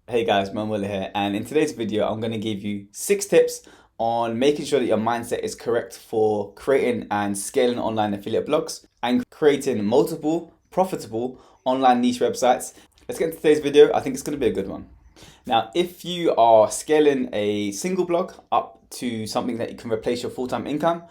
Hey guys, Manuel here, and in today's video, I'm going to give you 6 tips on making sure that your mindset is correct for creating and scaling online affiliate blogs and creating multiple profitable online niche websites. Let's get into today's video. I think it's going to be a good one. Now, if you are scaling a single blog up to something that you can replace your full-time income,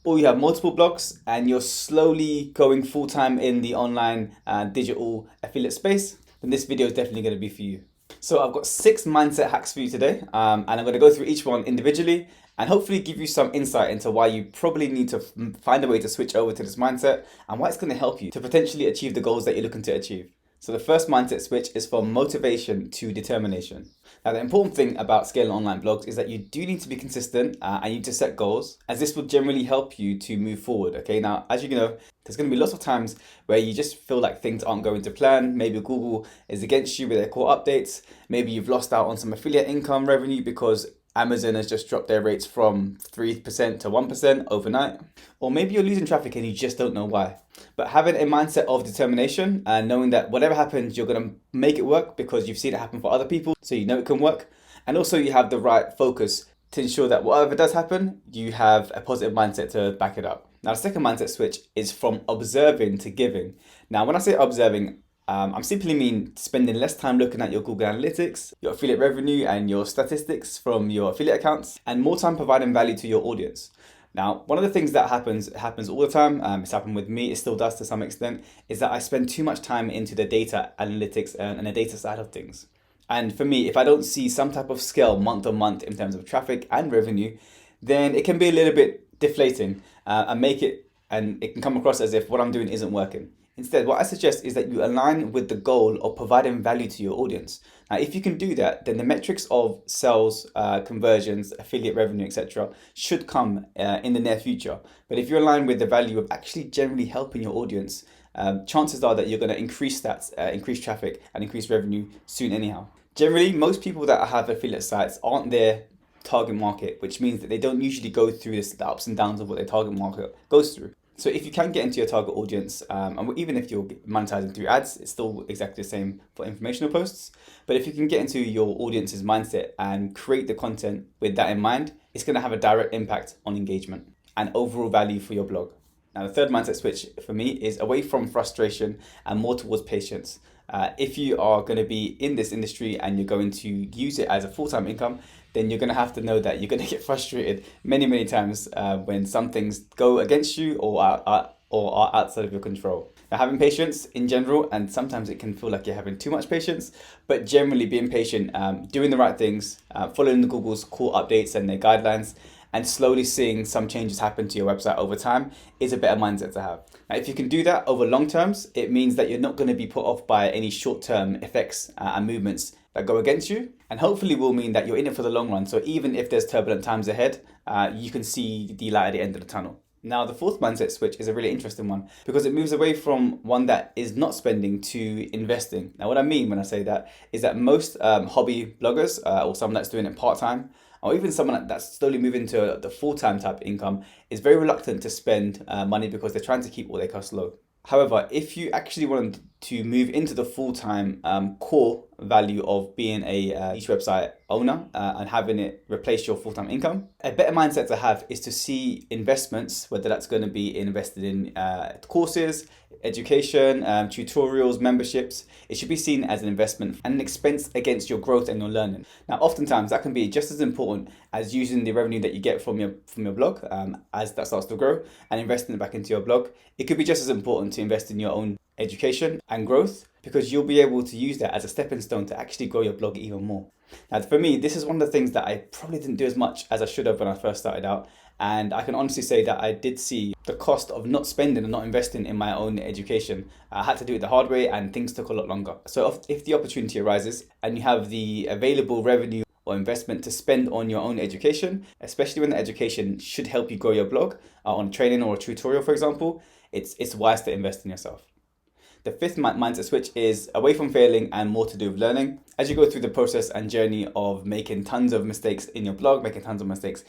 or you have multiple blogs and you're slowly going full-time in the online digital affiliate space, then this video is definitely going to be for you. So I've got 6 mindset hacks for you today, and I'm going to go through each one individually and hopefully give you some insight into why you probably need to find a way to switch over to this mindset and why it's going to help you to potentially achieve the goals that you're looking to achieve. So the first mindset switch is from motivation to determination. Now, the important thing about scaling online blogs is that you do need to be consistent and you need to set goals, as this will generally help you to move forward. Okay, now, as you know, there's going to be lots of times where you just feel like things aren't going to plan. Maybe Google is against you with their core updates. Maybe you've lost out on some affiliate income revenue because Amazon has just dropped their rates from 3% to 1% overnight. Or maybe you're losing traffic and you just don't know why. But having a mindset of determination and knowing that whatever happens, you're going to make it work because you've seen it happen for other people, so you know it can work. And also you have the right focus to ensure that whatever does happen, you have a positive mindset to back it up. Now, the second mindset switch is from observing to giving. Now, when I say observing, I'm simply mean spending less time looking at your Google Analytics, your affiliate revenue, and your statistics from your affiliate accounts, and more time providing value to your audience. Now, one of the things that happens all the time, it's happened with me, it still does to some extent, is that I spend too much time into the data analytics and the data side of things. And for me, if I don't see some type of scale month on month in terms of traffic and revenue, then it can be a little bit deflating and it can come across as if what I'm doing isn't working. Instead, what I suggest is that you align with the goal of providing value to your audience. Now, if you can do that, then the metrics of sales, conversions, affiliate revenue, etc., should come in the near future. But if you're aligned with the value of actually generally helping your audience, chances are that you're going to increase traffic and increase revenue soon anyhow. Generally, most people that have affiliate sites aren't their target market, which means that they don't usually go through the ups and downs of what their target market goes through. So if you can get into your target audience, and even if you're monetizing through ads, it's still exactly the same for informational posts. But if you can get into your audience's mindset and create the content with that in mind, it's going to have a direct impact on engagement and overall value for your blog. Now, the third mindset switch for me is away from frustration and more towards patience. If you are going to be in this industry and you're going to use it as a full-time income, then you're going to have to know that you're going to get frustrated many, many times when some things go against you or are outside of your control. Now, having patience in general, and sometimes it can feel like you're having too much patience, but generally being patient, doing the right things, following the Google's core updates and their guidelines, and slowly seeing some changes happen to your website over time is a better mindset to have. Now, if you can do that over long terms, it means that you're not going to be put off by any short-term effects and movements that go against you, and hopefully will mean that you're in it for the long run. So even if there's turbulent times ahead, you can see the light at the end of the tunnel. Now, the fourth mindset switch is a really interesting one because it moves away from one that is not spending to investing. Now, what I mean when I say that is that most hobby bloggers or someone that's doing it part-time, or even someone that's slowly moving to the full-time type income, is very reluctant to spend money because they're trying to keep all their costs low. However, if you actually want to move into the full-time core value of being a niche website owner and having it replace your full-time income, a better mindset to have is to see investments, whether that's going to be invested in courses, education, tutorials, memberships. It should be seen as an investment and an expense against your growth and your learning. Now, oftentimes that can be just as important as using the revenue that you get from your blog as that starts to grow and investing it back into your blog. It could be just as important to invest in your own education and growth because you'll be able to use that as a stepping stone to actually grow your blog even more. Now, for me, this is one of the things that I probably didn't do as much as I should have when I first started out. And I can honestly say that I did see the cost of not spending and not investing in my own education. I had to do it the hard way and things took a lot longer. So if the opportunity arises and you have the available revenue or investment to spend on your own education, especially when the education should help you grow your blog on training or a tutorial, for example, it's wise to invest in yourself. The fifth mindset switch is away from failing and more to do with learning. As you go through the process and journey of making tons of mistakes in your blog, making tons of mistakes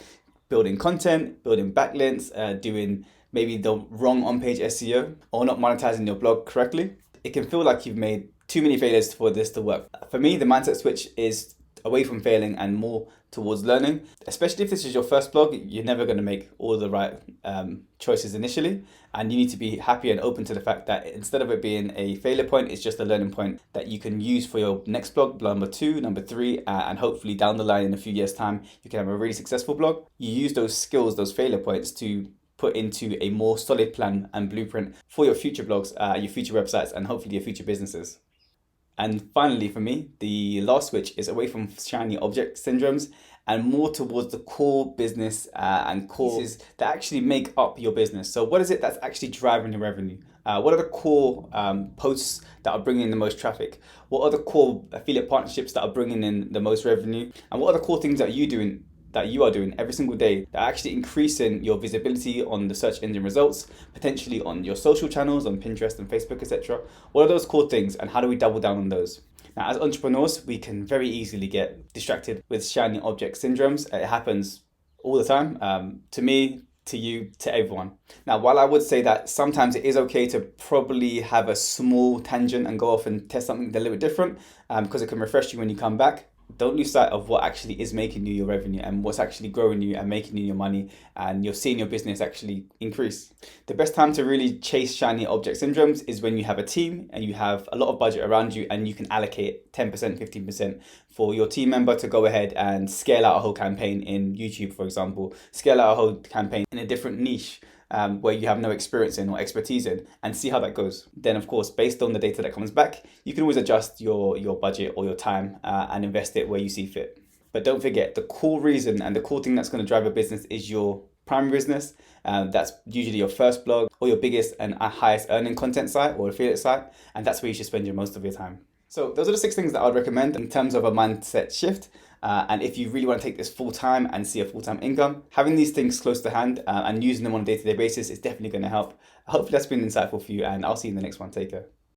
building content, building backlinks, doing maybe the wrong on-page SEO, or not monetizing your blog correctly, it can feel like you've made too many failures for this to work. For me, the mindset switch is away from failing and more towards learning. Especially if this is your first blog, you're never going to make all the right choices initially, and you need to be happy and open to the fact that instead of it being a failure point, it's just a learning point that you can use for your next blog, number 2, number 3, and hopefully down the line in a few years' time, you can have a really successful blog. You use those skills, those failure points, to put into a more solid plan and blueprint for your future blogs, your future websites, and hopefully your future businesses. And finally, for me, the last switch is away from shiny object syndromes and more towards the core business and core pieces that actually make up your business. So what is it that's actually driving your revenue? What are the core posts that are bringing in the most traffic? What are the core affiliate partnerships that are bringing in the most revenue? And what are the core things that you are doing every single day that are actually increasing your visibility on the search engine results, potentially on your social channels, on Pinterest and Facebook, etc. What are those core things, and how do we double down on those? Now, as entrepreneurs, we can very easily get distracted with shiny object syndromes. It happens all the time, to me, to you, to everyone. Now, while I would say that sometimes it is okay to probably have a small tangent and go off and test something a little bit different, because it can refresh you when you come back, don't lose sight of what actually is making you your revenue and what's actually growing you and making you your money, and you're seeing your business actually increase. The best time to really chase shiny object syndromes is when you have a team and you have a lot of budget around you, and you can allocate 10%, 15% for your team member to go ahead and scale out a whole campaign in YouTube, for example, scale out a whole campaign in a different niche where you have no experience in or expertise in, and see how that goes. Then, of course, based on the data that comes back, you can always adjust your budget or your time and invest it where you see fit. But don't forget, the core reason and the core thing that's going to drive your business is your primary business. That's usually your first blog or your biggest and highest earning content site or affiliate site, and that's where you should spend most of your time. So those are the 6 things that I would recommend in terms of a mindset shift. And if you really want to take this full time and see a full-time income, having these things close to hand and using them on a day-to-day basis is definitely going to help. Hopefully that's been insightful for you, and I'll see you in the next one. Take care.